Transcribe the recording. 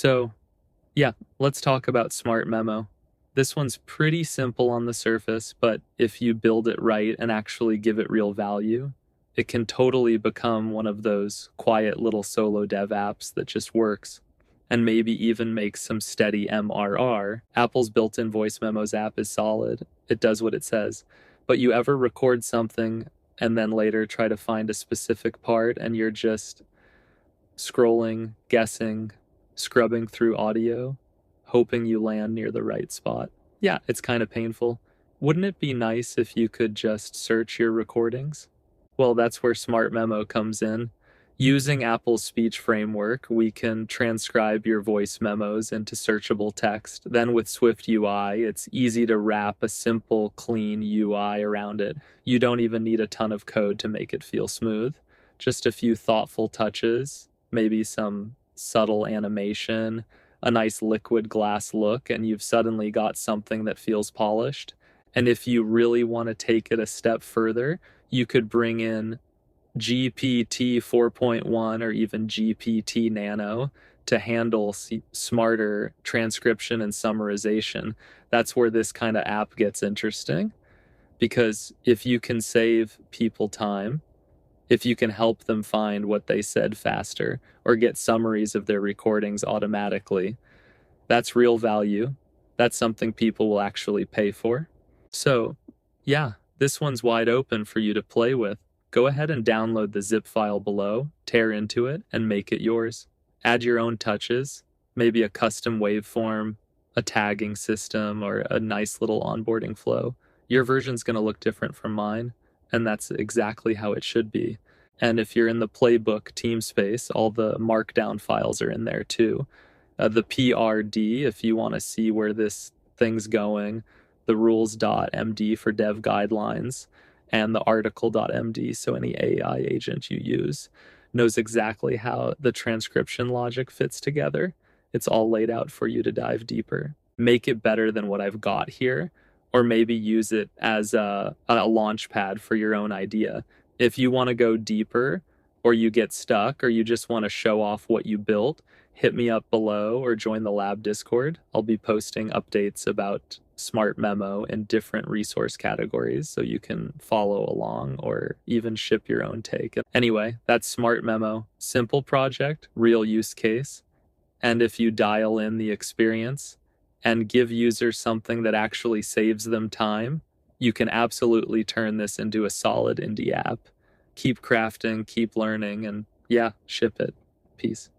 So, yeah, let's talk about Smart Memo. This one's pretty simple on the surface, but if you build it right and actually give it real value, it can totally become one of those quiet little solo dev apps that just works and maybe even makes some steady MRR. Apple's built-in voice memos app is solid. It does what it says. But you ever record something and then later try to find a specific part and you're just scrolling, guessing, scrubbing through audio, hoping you land near the right spot? Yeah, it's kind of painful. Wouldn't it be nice if you could just search your recordings? Well, that's where Smart Memo comes in. Using Apple's speech framework, we can transcribe your voice memos into searchable text. Then with SwiftUI, it's easy to wrap a simple, clean UI around it. You don't even need a ton of code to make it feel smooth. Just a few thoughtful touches, maybe some subtle animation, a nice liquid glass look, and you've suddenly got something that feels polished. And if you really want to take it a step further, you could bring in GPT 4.1 or even GPT-nano to handle smarter transcription and summarization. That's where this kind of app gets interesting, because if you can save people time, if you can help them find what they said faster or get summaries of their recordings automatically, that's real value. That's something people will actually pay for. So, yeah, this one's wide open for you to play with. Go ahead and download the zip file below, tear into it, and make it yours. Add your own touches, maybe a custom waveform, a tagging system, or a nice little onboarding flow. Your version's going to look different from mine, and that's exactly how it should be. And if you're in the playbook team space, all the markdown files are in there too. The PRD, if you want to see where this thing's going, the rules.md for dev guidelines, and the article.md, so any AI agent you use knows exactly how the transcription logic fits together. It's all laid out for you to dive deeper. Make it better than what I've got here, or maybe use it as a launch pad for your own idea. If you want to go deeper, or you get stuck, or you just want to show off what you built, hit me up below or join the lab Discord. I'll be posting updates about Smart Memo in different resource categories so you can follow along or even ship your own take. Anyway, that's Smart Memo. Simple project, real use case. And if you dial in the experience and give users something that actually saves them time, you can absolutely turn this into a solid indie app. Keep crafting, keep learning, and yeah, ship it. Peace.